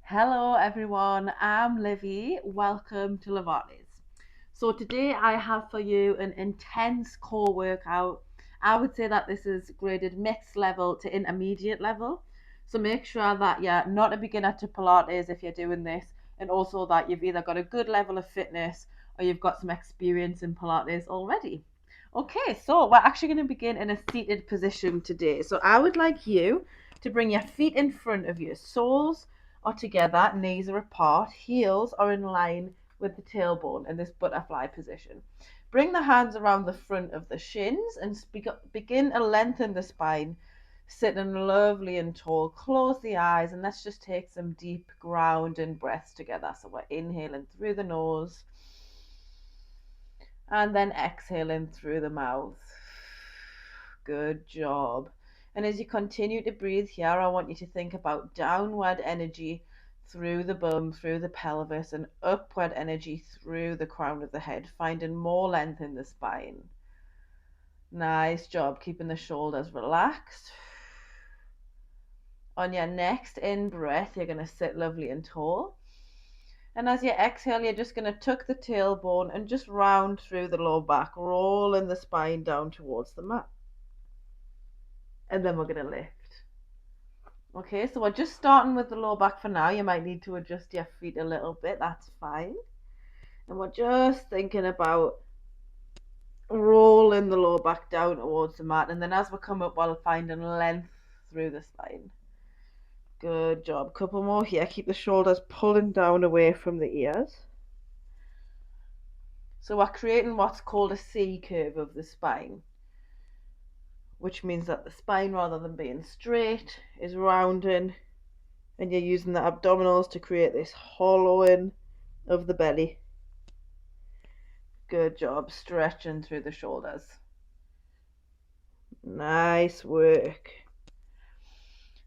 Hello everyone, I'm Livy. Welcome to Livates. So today I have for you an intense core workout. I would say that this is graded mixed level to intermediate level. So make sure that you're not a beginner to Pilates if you're doing this, and also that you've either got a good level of fitness or you've got some experience in Pilates already. Okay, so we're actually going to begin in a seated position today. So I would like you to bring your feet in front of you, soles are together, knees are apart, heels are in line with the tailbone in this butterfly position. Bring the hands around the front of the shins and begin to lengthen the spine, sitting lovely and tall. Close the eyes and let's just take some deep grounding breaths together. So we're inhaling through the nose and then exhaling through the mouth. Good job. And as you continue to breathe here, I want you to think about downward energy through the bum, through the pelvis, and upward energy through the crown of the head, finding more length in the spine. Nice job, keeping the shoulders relaxed. On your next in-breath, you're going to sit lovely and tall. And as you exhale, you're just going to tuck the tailbone and just round through the low back, rolling the spine down towards the mat. And then we're going to lift. Okay, so we're just starting with the low back for now. You might need to adjust your feet a little bit, that's fine. And we're just thinking about rolling the low back down towards the mat. And then as we come up, we'll find a length through the spine. Good job. Couple more here. Keep the shoulders pulling down away from the ears. So we're creating what's called a C curve of the spine, which means that the spine, rather than being straight, is rounding, and you're using the abdominals to create this hollowing of the belly. Good job, stretching through the shoulders. Nice work.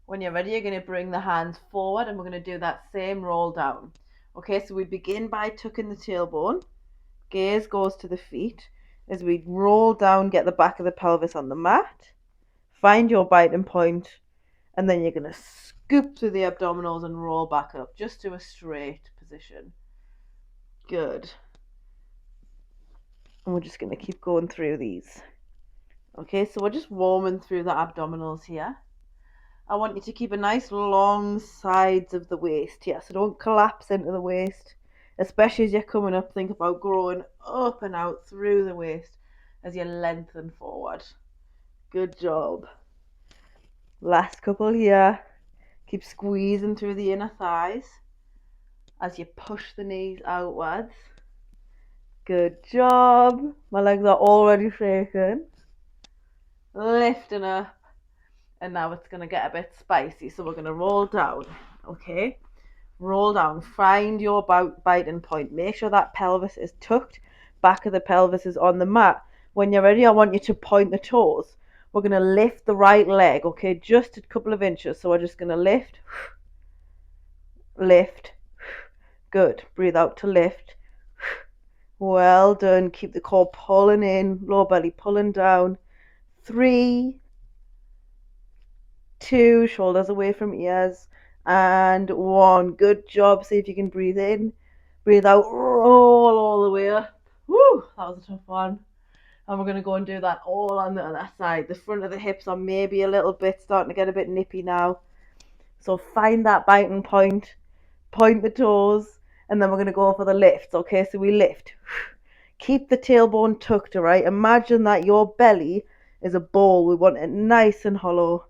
When you're ready, you're going to bring the hands forward and we're going to do that same roll down. Okay, so we begin by tucking the tailbone. Gaze goes to the feet. As we roll down, get the back of the pelvis on the mat. Find your biting point, and then you're going to scoop through the abdominals and roll back up just to a straight position. Good. And we're just going to keep going through these. Okay, so we're just warming through the abdominals here. I want you to keep a nice long sides of the waist here, so don't collapse into the waist, especially as you're coming up. Think about growing up and out through the waist as you lengthen forward. Good job. Last couple here. Keep squeezing through the inner thighs as you push the knees outwards. Good job. My legs are already shaking. Lifting up. And now it's going to get a bit spicy, so we're going to roll down. Okay, roll down. Find your biting point. Make sure that pelvis is tucked. Back of the pelvis is on the mat. When you're ready, I want you to point the toes. We're going to lift the right leg, okay, just a couple of inches. So we're just going to lift, lift. Good. Breathe out to lift. Well done. Keep the core pulling in, lower belly pulling down. 3, 2, shoulders away from ears, and 1. Good job. See if you can breathe in, breathe out, roll all the way up. Woo, that was a tough one. And we're going to go and do that all on the other side. The front of the hips are maybe a little bit starting to get a bit nippy now, so find that biting point, point the toes, and then we're going to go for the lifts. Okay, so we lift. Keep the tailbone tucked, all right? Imagine that your belly is a ball. We want it nice and hollow.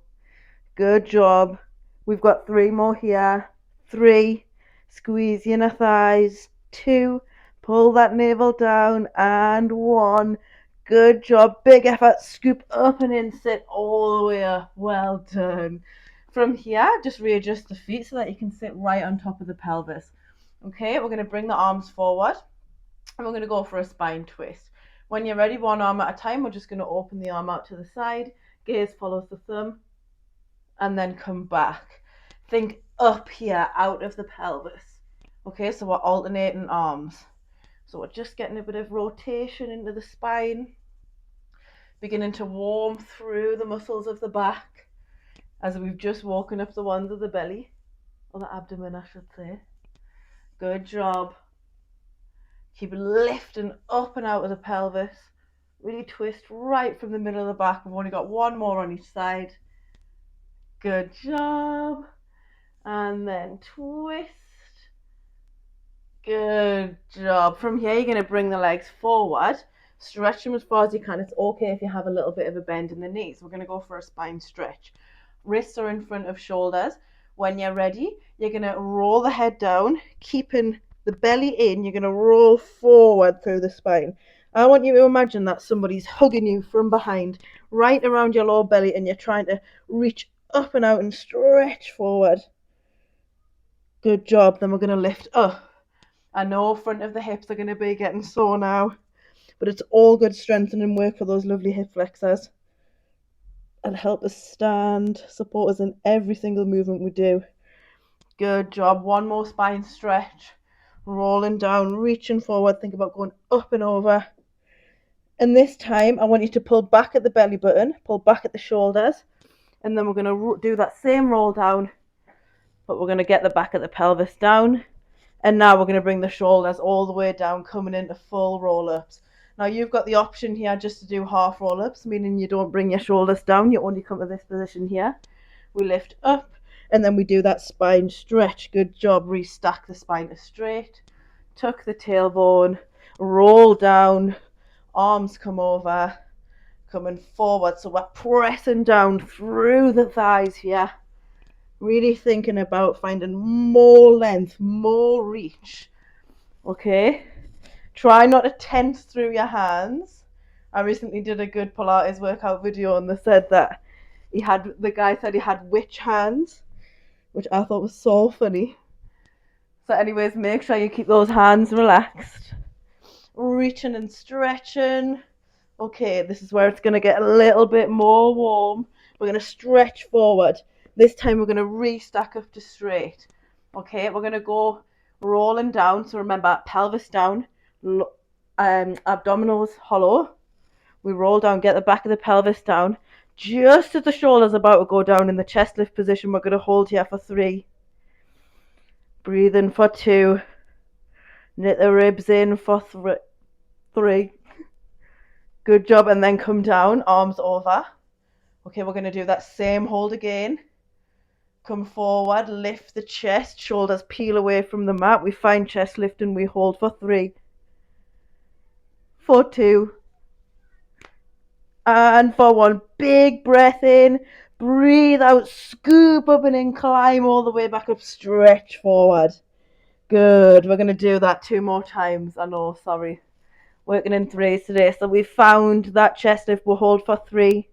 Good job. We've got 3 more here. 3, squeeze the inner thighs. 2, pull that navel down. And 1, good job. Big effort. Scoop up and in, sit all the way up. Well done. From here, just readjust the feet so that you can sit right on top of the pelvis. Okay, we're going to bring the arms forward and we're going to go for a spine twist. When you're ready, one arm at a time, we're just going to open the arm out to the side. Gaze follows the thumb. And then come back. Think up here, out of the pelvis. Okay, so we're alternating arms. So we're just getting a bit of rotation into the spine, beginning to warm through the muscles of the back as we've just woken up the ones of the belly. or the abdomen, I should say. Good job. Keep lifting up and out of the pelvis. Really twist right from the middle of the back. We've only got one more on each side. Good job. And then twist. Good job. From here, you're going to bring the legs forward. Stretch them as far as you can. It's okay if you have a little bit of a bend in the knees. We're going to go for a spine stretch. Wrists are in front of shoulders. When you're ready, you're going to roll the head down, keeping the belly in. You're going to roll forward through the spine. I want you to imagine that somebody's hugging you from behind, right around your lower belly, and you're trying to reach up and out and stretch forward. Good job. Then we're going to lift up. I know front of the hips are going to be getting sore now, but it's all good strengthening work for those lovely hip flexors. And help us stand, support us in every single movement we do. Good job. One more spine stretch. Rolling down, reaching forward. Think about going up and over. And this time, I want you to pull back at the belly button, pull back at the shoulders, and then we're going to do that same roll down, but we're going to get the back of the pelvis down. And now we're going to bring the shoulders all the way down, coming into full roll-ups. Now you've got the option here just to do half roll-ups, meaning you don't bring your shoulders down, you only come to this position here. We lift up, and then we do that spine stretch. Good job. Restack the spine to straight. Tuck the tailbone, roll down, arms come over, coming forward. So we're pressing down through the thighs here. Really thinking about finding more length, more reach. Okay? Try not to tense through your hands. I recently did a good Pilates workout video and they said that the guy said he had witch hands, which I thought was so funny. So anyways, make sure you keep those hands relaxed. Reaching and stretching. Okay, this is where it's going to get a little bit more warm. We're going to stretch forward. This time we're going to restack up to straight. Okay, we're going to go rolling down. So remember, pelvis down, abdominals hollow. We roll down, get the back of the pelvis down. Just as the shoulder's about to go down in the chest lift position, we're going to hold here for 3. Breathe in for 2. Knit the ribs in for 3. Good job. And then come down, arms over. Okay, we're going to do that same hold again. Come forward, lift the chest, shoulders peel away from the mat. We find chest lift and we hold for 3, for 2, and for 1. Big breath in, breathe out, scoop up and in, climb all the way back up, stretch forward. Good. We're going to do that 2 more times. I know, sorry. Working in 3s today. So we found that chest lift. We'll hold for 3,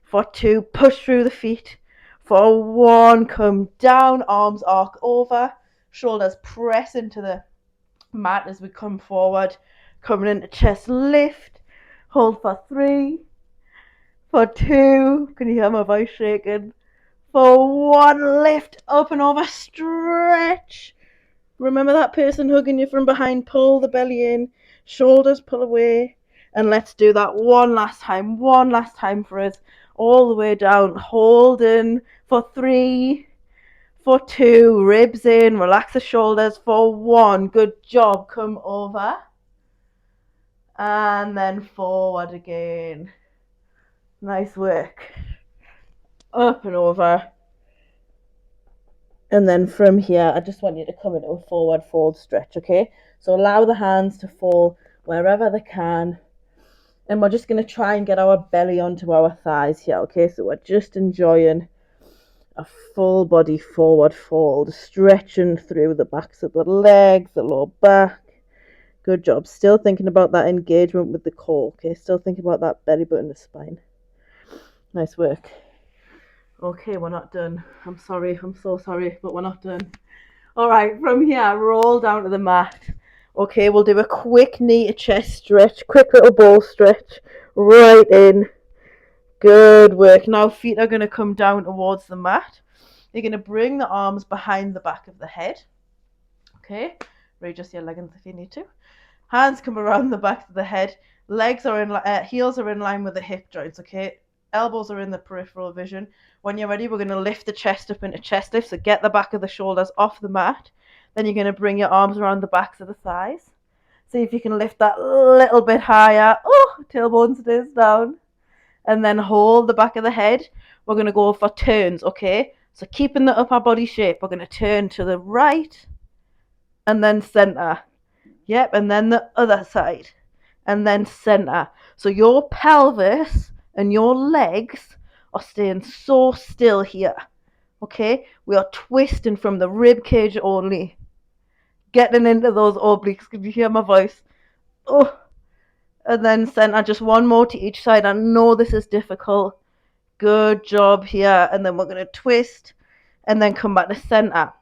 for 2, push through the feet. For 1, come down, arms arc over, shoulders press into the mat as we come forward, coming into chest lift, hold for 3, for 2, can you hear my voice shaking? For 1, lift up and over, stretch. Remember that person hugging you from behind, pull the belly in, shoulders pull away, and let's do that one last time for us. All the way down, holding for 3, for 2, ribs in, relax the shoulders for 1. Good job. Come over and then forward again. Nice work. Up and over. And then from here, I just want you to come into a forward fold stretch, okay? So allow the hands to fall wherever they can. And we're just going to try and get our belly onto our thighs here, okay? So we're just enjoying a full body forward fold, stretching through the backs of the legs, the lower back. Good job. Still thinking about that engagement with the core, okay? Still thinking about that belly button, the spine. Nice work. Okay, we're not done. I'm sorry. I'm so sorry, but we're not done. All right, from here, roll down to the mat. Okay, we'll do a quick knee to chest stretch, quick little ball stretch, right in. Good work. Now feet are going to come down towards the mat. You're going to bring the arms behind the back of the head. Okay, readjust your leggings if you need to. Hands come around the back of the head. Legs are in, heels are in line with the hip joints. Okay, elbows are in the peripheral vision. When you're ready, we're going to lift the chest up into chest lift. So get the back of the shoulders off the mat. Then you're going to bring your arms around the backs of the thighs. See if you can lift that a little bit higher. Oh, tailbone stays down. And then hold the back of the head. We're going to go for turns, okay? So keeping the upper body shape, we're going to turn to the right and then center. Yep, and then the other side and then center. So your pelvis and your legs are staying so still here, okay? We are twisting from the rib cage only. Getting into those obliques. Can you hear my voice? Oh, and then center. Just one more to each side. I know this is difficult. Good job here. And then we're going to twist and then come back to center.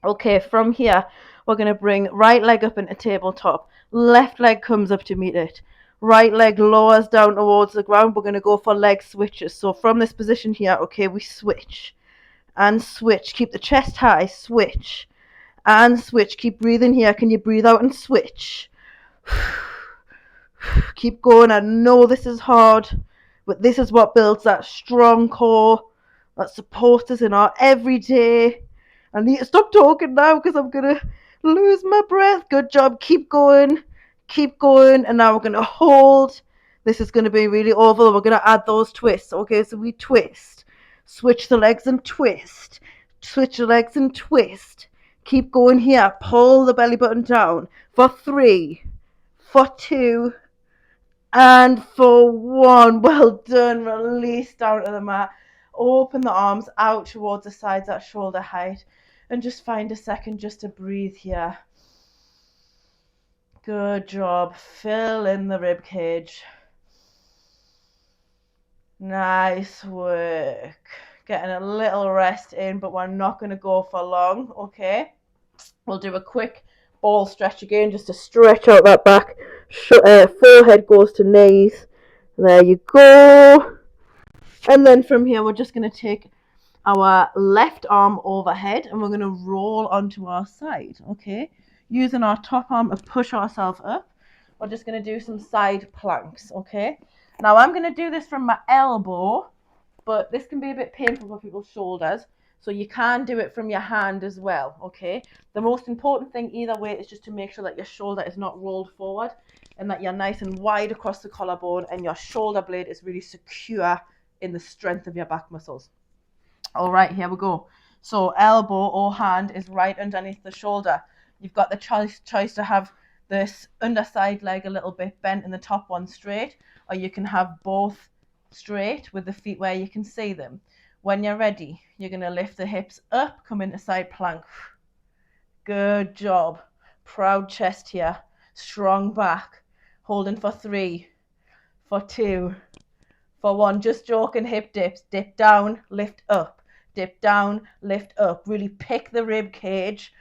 Okay, from here, we're going to bring right leg up into tabletop. Left leg comes up to meet it. Right leg lowers down towards the ground. We're going to go for leg switches. So from this position here, okay, we switch and switch. Keep the chest high. Switch and switch. Keep breathing here. Can you breathe out and switch? Keep going. I know this is hard, but this is what builds that strong core that supports us in our everyday. I need to stop talking now because I'm going to lose my breath. Good job. Keep going. Keep going. And now we're going to hold. This is going to be really oval. We're going to add those twists. Okay, so we twist. Switch the legs and twist. Switch the legs and twist. Keep going here. Pull the belly button down for 3, for 2, and for 1. Well done. Release down to the mat. Open the arms out towards the sides at shoulder height. And just find a second just to breathe here. Good job. Fill in the rib cage. Nice work. Getting a little rest in, but we're not going to go for long, okay? We'll do a quick ball stretch again just to stretch out that back. Forehead goes to knees. There you go. And then from here, we're just going to take our left arm overhead and we're going to roll onto our side, okay? Using our top arm to push ourselves up. We're just going to do some side planks, okay? Now I'm going to do this from my elbow, but this can be a bit painful for people's shoulders. So you can do it from your hand as well, okay? The most important thing either way is just to make sure that your shoulder is not rolled forward and that you're nice and wide across the collarbone and your shoulder blade is really secure in the strength of your back muscles. All right, here we go. So elbow or hand is right underneath the shoulder. You've got the choice to have this underside leg a little bit bent and the top one straight, or you can have both straight with the feet where you can see them. When you're ready, you're going to lift the hips up, come into side plank. Good job. Proud chest here. Strong back. Holding for 3, for 2, for 1. Just joking hip dips. Dip down, lift up. Dip down, lift up. Really pick the rib cage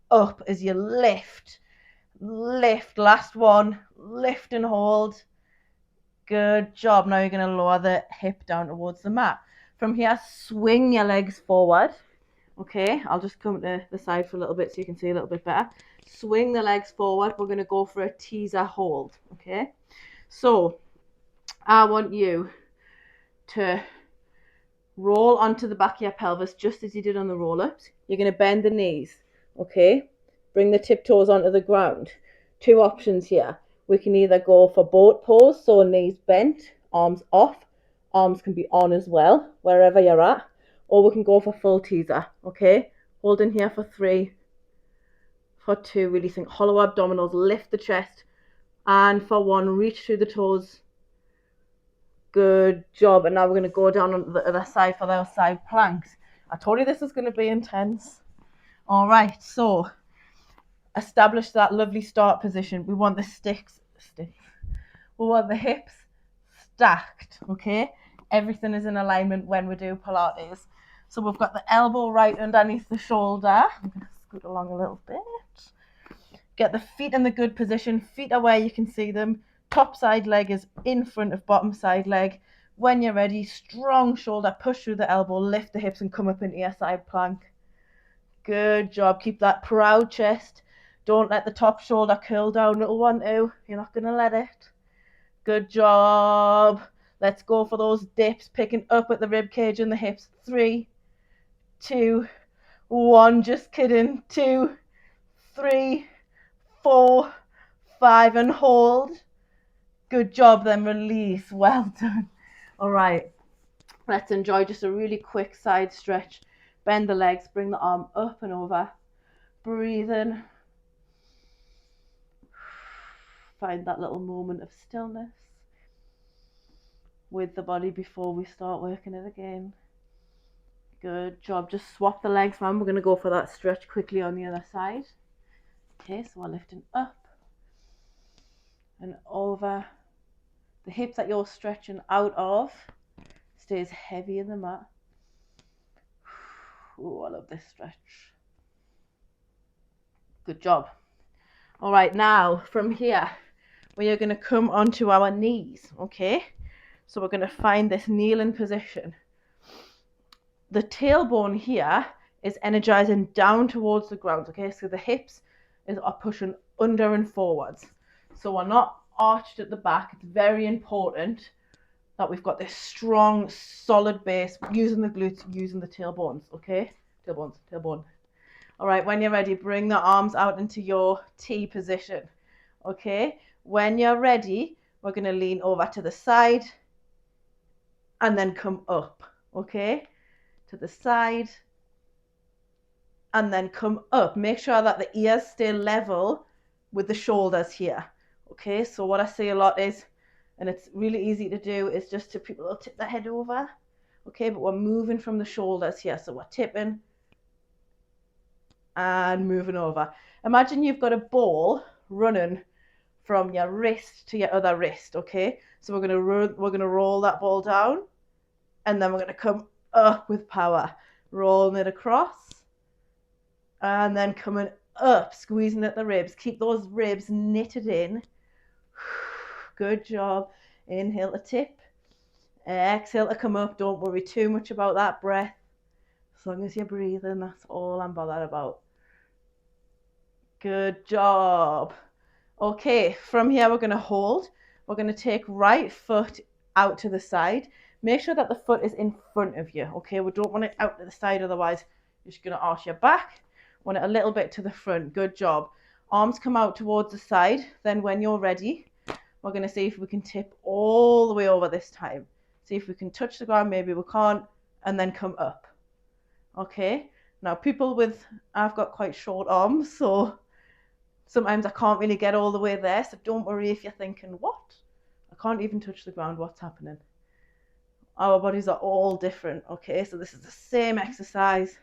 up as you lift. Lift. Last one. Lift and hold. Good job. Now you're going to lower the hip down towards the mat. From here, swing your legs forward. Okay, I'll just come to the side for a little bit so you can see a little bit better. Swing the legs forward. We're going to go for a teaser hold. Okay, so I want you to roll onto the back of your pelvis just as you did on the roll-ups. You're going to bend the knees, okay? Bring the tiptoes onto the ground. 2 options here. We can either go for boat pose, so knees bent, arms off. Arms can be on as well, wherever you're at. Or we can go for full teaser, okay? Hold in here for 3, for 2, releasing hollow abdominals, lift the chest. And for 1, reach through the toes. Good job. And now we're going to go down on the other side for those side planks. I told you this was going to be intense. All right, so establish that lovely start position. We want the sticks. We want the hips stacked, okay? Everything is in alignment when we do Pilates. So we've got the elbow right underneath the shoulder. I'm going to scoot along a little bit. Get the feet in the good position. Feet are where you can see them. Top side leg is in front of bottom side leg. When you're ready, strong shoulder, push through the elbow, lift the hips and come up into your side plank. Good job. Keep that proud chest. Don't let the top shoulder curl down. It'll want to. You're not going to let it. Good job. Let's go for those dips, picking up at the rib cage and the hips. 3, 2, 1. Just kidding. 2, 3, 4, 5, and hold. Good job. Then release. Well done. All right. Let's enjoy just a really quick side stretch. Bend the legs, bring the arm up and over. Breathe in. Find that little moment of stillness with the body before we start working it again. Good job. Just swap the legs around. We're going to go for that stretch quickly on the other side. Okay, so we're lifting up and over. The hip that you're stretching out of stays heavy in the mat. Oh, I love this stretch. Good job. All right, now from here, we are going to come onto our knees, okay? So we're going to find this kneeling position. The tailbone here is energizing down towards the ground, okay? So the hips are pushing under and forwards. So we're not arched at the back. It's very important that we've got this strong, solid base, using the glutes, using the tailbones, okay? Tailbone. All right, when you're ready, bring the arms out into your T position, okay? When you're ready, we're going to lean over to the side and then come up, okay? To the side and then come up. Make sure that the ears stay level with the shoulders here, okay? So what I say a lot is, and it's really easy to do, is just to people will tip their head over, okay? But we're moving from the shoulders here. So we're tipping and moving over. Imagine you've got a ball running from your wrist to your other wrist, okay? So we're gonna roll that ball down, and then we're gonna come up with power, rolling it across, and then coming up, squeezing at the ribs. Keep those ribs knitted in. Good job. Inhale to tip, exhale to come up. Don't worry too much about that breath. As long as you're breathing, that's all I'm bothered about. Good job. Okay, from here we're going to hold. We're going to take right foot out to the side. Make sure that the foot is in front of you, okay? We don't want it out to the side, otherwise you're just going to arch your back. Want it a little bit to the front. Good job. Arms come out towards the side. Then when you're ready, we're going to see if we can tip all the way over this time. See if we can touch the ground. Maybe we can't. And then come up. Okay? Now, I've got quite short arms, so sometimes I can't really get all the way there. So don't worry if you're thinking, what? I can't even touch the ground. What's happening? Our bodies are all different. Okay? So this is the same exercise.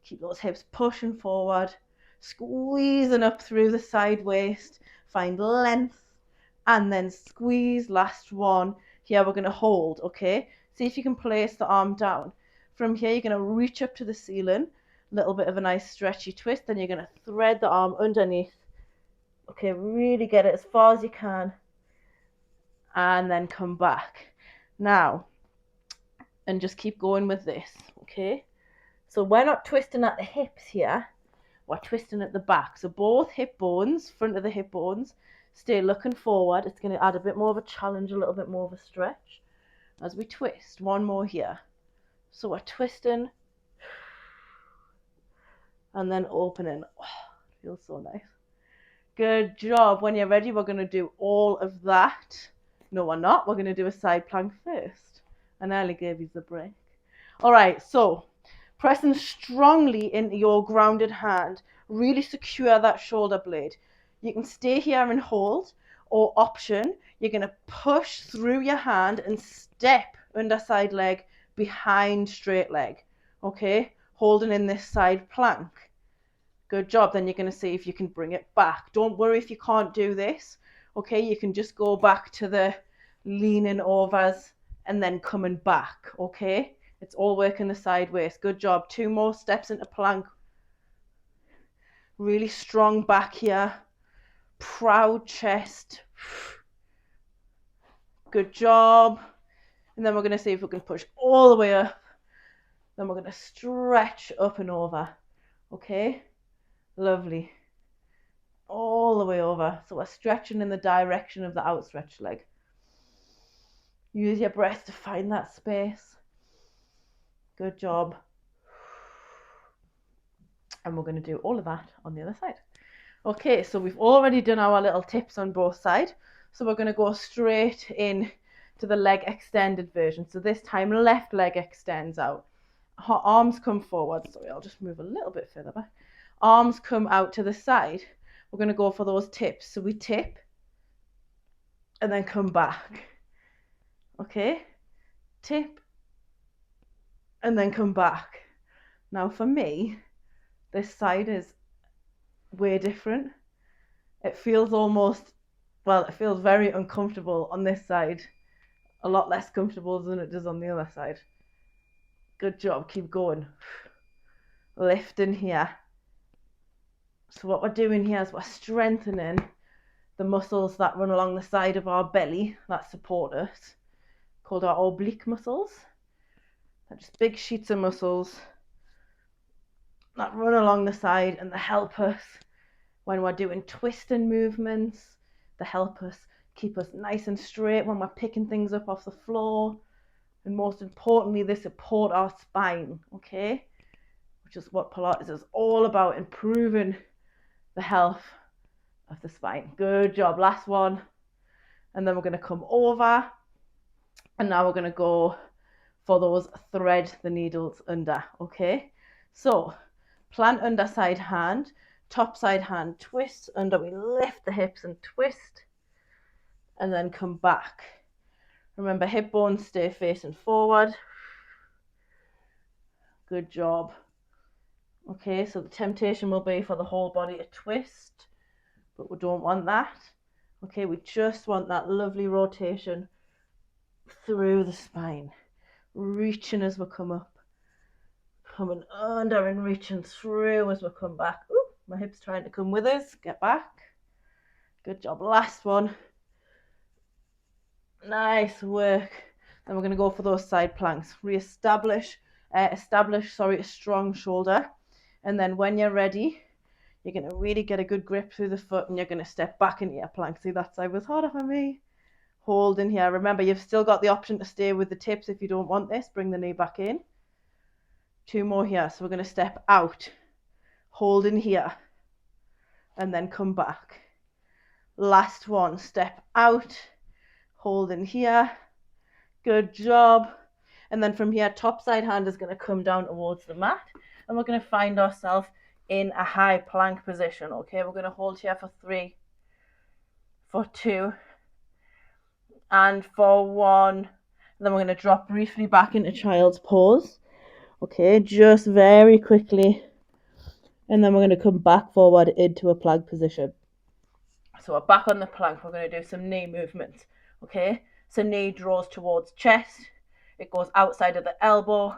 Keep those hips pushing forward. Squeezing up through the side waist. Find length. And then squeeze. Last one. Here we're going to hold, okay? See if you can place the arm down. From here, you're going to reach up to the ceiling. A little bit of a nice stretchy twist. Then you're going to thread the arm underneath. Okay, really get it as far as you can. And then come back. Now, and just keep going with this, okay? So we're not twisting at the hips here. We're twisting at the back. So both hip bones, front of the hip bones, stay looking forward. It's going to add a bit more of a challenge, a little bit more of a stretch as we twist. One more here. So we're twisting and then opening. Oh, it feels so nice. Good job. When you're ready, we're going to do all of that. No, we're not. We're going to do a side plank first. I nearly gave you the break. All right, so pressing strongly into your grounded hand. Really secure that shoulder blade. You can stay here and hold, or option, you're going to push through your hand and step under side leg behind straight leg. Okay, holding in this side plank. Good job. Then you're going to see if you can bring it back. Don't worry if you can't do this. Okay, you can just go back to the leaning overs and then coming back. Okay, it's all working the sideways. Good job. 2 more steps into plank. Really strong back here. Proud chest. Good job. And then we're going to see if we can push all the way up. Then we're going to stretch up and over. Okay, lovely. All the way over. So we're stretching in the direction of the outstretched leg. Use your breath to find that space. Good job. And we're going to do all of that on the other side. Okay, so we've already done our little tips on both sides. So we're going to go straight in to the leg extended version. So this time left leg extends out. Arms come forward. Sorry, I'll just move a little bit further back. Arms come out to the side. We're going to go for those tips. So we tip and then come back. Okay, tip and then come back. Now for me, this side is way different. It feels almost, well, it feels very uncomfortable on this side. A lot less comfortable than it does on the other side. Good job, keep going. Lifting here. So what we're doing here is we're strengthening the muscles that run along the side of our belly that support us, called our oblique muscles. They're just big sheets of muscles that run along the side and they help us when we're doing twisting movements. They help us keep us nice and straight when we're picking things up off the floor. And most importantly, they support our spine, okay? Which is what Pilates is all about, improving the health of the spine. Good job, last one. And then we're going to come over. And now we're going to go for those thread the needles under, okay? So, plant under side hand, top side hand, twist under, we lift the hips and twist, and then come back. Remember, hip bones stay facing forward. Good job. Okay, so the temptation will be for the whole body to twist, but we don't want that. Okay, we just want that lovely rotation through the spine, reaching as we come up, coming under and reaching through as we come back. Ooh, my hip's trying to come with us. Get back. Good job. Last one. Nice work. Then we're going to go for those side planks. Establish a strong shoulder. And then when you're ready, you're going to really get a good grip through the foot and you're going to step back into your plank. See, that side was harder for me. Hold in here. Remember, you've still got the option to stay with the tips if you don't want this. Bring the knee back in. 2 more here. So we're going to step out. Hold in here. And then come back. Last one. Step out. Hold in here. Good job. And then from here, top side hand is going to come down towards the mat. And we're going to find ourselves in a high plank position. Okay, we're going to hold here for 3, for 2, and for 1. And then we're going to drop briefly back into child's pose. Okay, just very quickly. And then we're going to come back forward into a plank position. So we're back on the plank. We're going to do some knee movements. Okay, so knee draws towards chest. It goes outside of the elbow.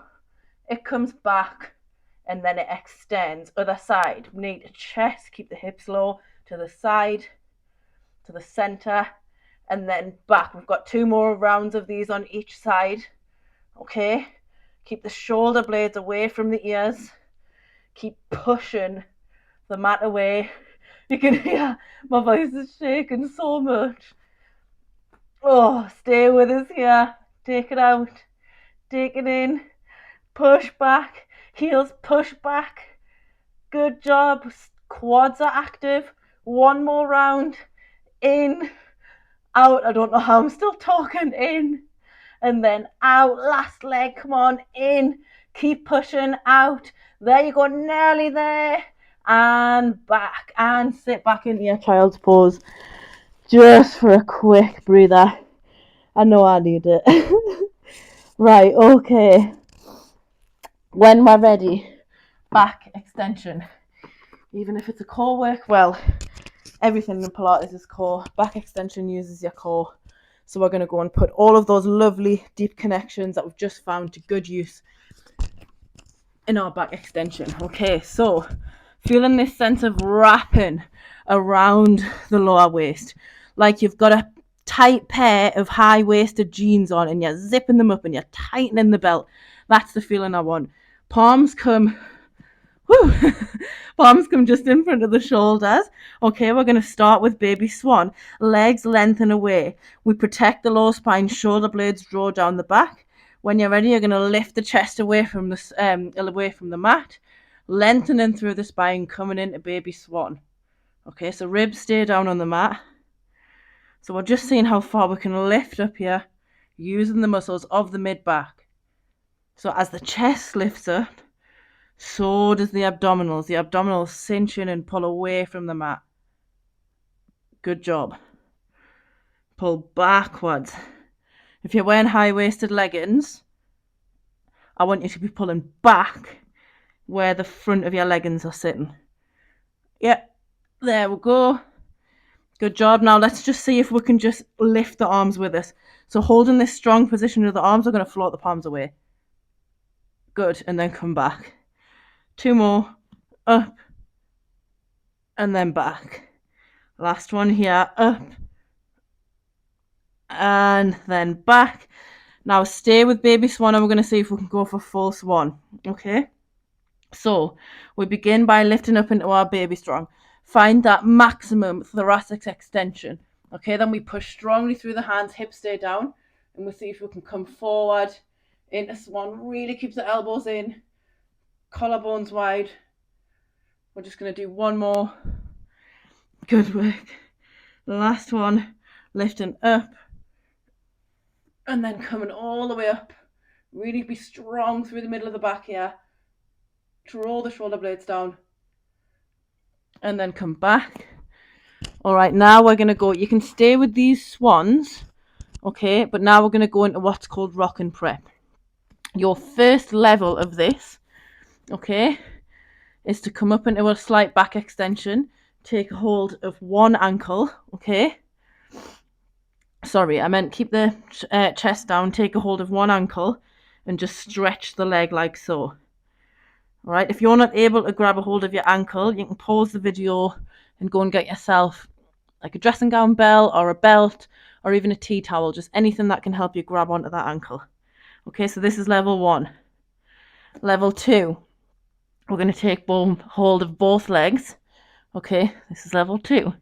It comes back. And then it extends. Other side, knee to chest, keep the hips low, to the side, to the center, and then back. We've got 2 more rounds of these on each side. Okay, keep the shoulder blades away from the ears. Keep pushing the mat away. You can hear my voice is shaking so much. Oh, stay with us here. Take it out. Take it in. Push back. Heels push back. Good job. Quads are active. 1 more round. In. Out. I don't know how I'm still talking. In. And then out. Last leg. Come on. In. Keep pushing. Out. There you go. Nearly there. And back. And sit back into your child's pose. Just for a quick breather. I know I need it. Right. Okay. When we're ready, back extension. Even if it's a core work, well, everything in Pilates is core. Back extension uses your core. So we're going to go and put all of those lovely deep connections that we've just found to good use in our back extension. Okay, so feeling this sense of wrapping around the lower waist. Like you've got a tight pair of high-waisted jeans on and you're zipping them up and you're tightening the belt. That's the feeling I want. Palms come Woo! Palms come just in front of the shoulders. Okay, we're going to start with baby swan. Legs lengthen away. We protect the lower spine. Shoulder blades draw down the back. When you're ready, you're going to lift the chest away from the mat, lengthening through the spine, coming into baby swan. Okay, so ribs stay down on the mat. So we're just seeing how far we can lift up here, using the muscles of the mid back. So as the chest lifts up, so does the abdominals. The abdominals cinch in and pull away from the mat. Good job. Pull backwards. If you're wearing high-waisted leggings, I want you to be pulling back where the front of your leggings are sitting. Yep, there we go. Good job. Now let's just see if we can just lift the arms with us. So holding this strong position with the arms, we're going to float the palms away. Good, and then come back. 2 more. Up. And then back. Last one here. Up. And then back. Now stay with baby swan and we're going to see if we can go for full swan. Okay? So we begin by lifting up into our baby strong. Find that maximum thoracic extension. Okay, then we push strongly through the hands, hips stay down, and we'll see if we can come forward into swan. Really keep the elbows in, collarbones wide. We're just going to do one more. Good work. The last one, lifting up and then coming all the way up. Really be strong through the middle of the back here. Draw the shoulder blades down and then come back. All right, now we're going to go. You can stay with these swans, okay, but now we're going to go into what's called rock and prep. Your first level of this, okay, is to come up into a slight back extension, take a hold of one ankle, okay. Sorry, I meant keep the chest down, take a hold of one ankle and just stretch the leg like so. All right, if you're not able to grab a hold of your ankle, you can pause the video and go and get yourself like a dressing gown bell or a belt or even a tea towel, just anything that can help you grab onto that ankle. Okay, so this is level 1. Level 2, we're going to take hold of both legs. Okay, this is level 2.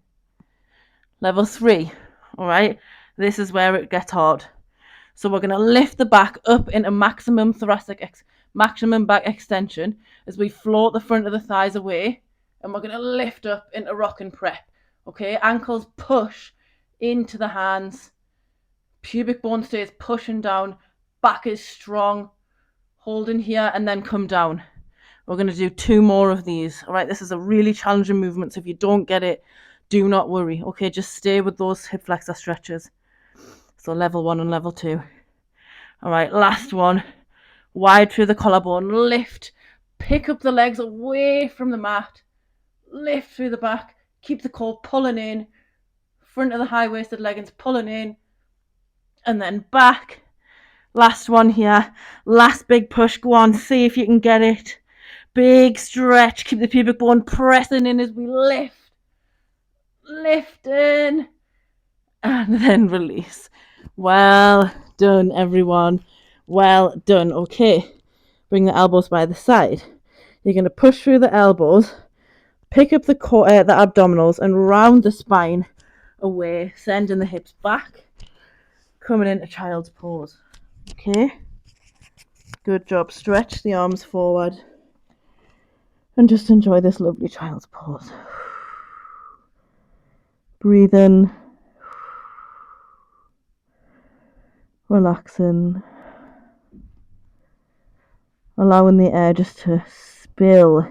Level 3, all right, this is where it gets hard. So we're going to lift the back up into maximum back extension as we float the front of the thighs away, and we're going to lift up into rock and prep. Okay, ankles push into the hands, pubic bone stays pushing down, back is strong, holding here and then come down. We're going to do 2 more of these. All right, this is a really challenging movement, so if you don't get it, do not worry. Okay, just stay with those hip flexor stretches. So level 1 and level 2. All right, last one. Wide through the collarbone, lift, pick up the legs away from the mat, lift through the back, keep the core pulling in, front of the high-waisted leggings pulling in, and then back. Last one here, last big push, go on, see if you can get it. Big stretch, keep the pubic bone pressing in as we lift, lifting, and then release. Well done, everyone. Well done. Okay, bring the elbows by the side. You're going to push through the elbows, pick up the abdominals and round the spine away, sending the hips back, coming into child's pose. Okay, good job. Stretch the arms forward and just enjoy this lovely child's pose. Breathe in, relaxing, allowing the air just to spill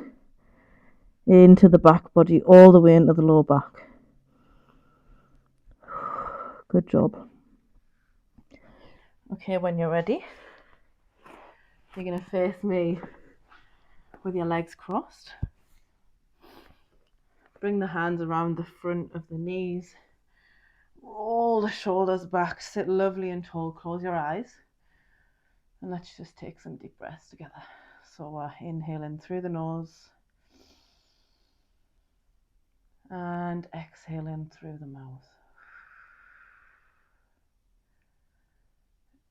into the back body, all the way into the lower back. Good job. Okay, when you're ready, you're going to face me with your legs crossed. Bring the hands around the front of the knees. Roll the shoulders back, sit lovely and tall, close your eyes. And let's just take some deep breaths together. So we're inhaling through the nose and exhaling through the mouth.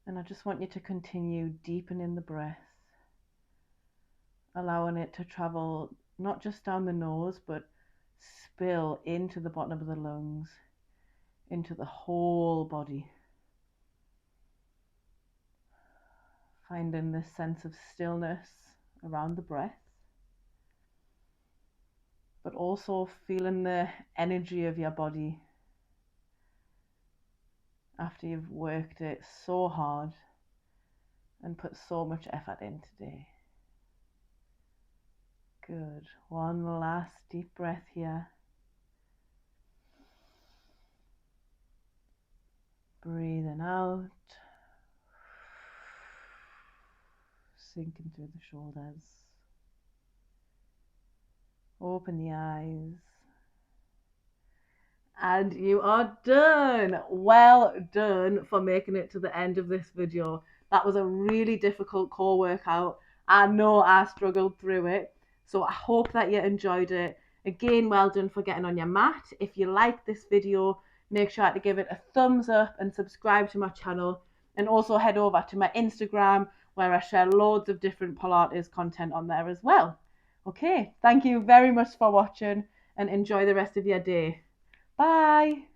And I just want you to continue deepening the breath, allowing it to travel not just down the nose, but spill into the bottom of the lungs, into the whole body. Finding this sense of stillness around the breath, but also feeling the energy of your body after you've worked it so hard and put so much effort in today. Good. One last deep breath here. Breathing out. Sinking through the shoulders. Open the eyes. And you are done. Well done for making it to the end of this video. That was a really difficult core workout. I know I struggled through it. So I hope that you enjoyed it. Again, well done for getting on your mat. If you like this video, make sure to give it a thumbs up and subscribe to my channel. And also head over to my Instagram where I share loads of different Pilates content on there as well. Okay, thank you very much for watching and enjoy the rest of your day. Bye.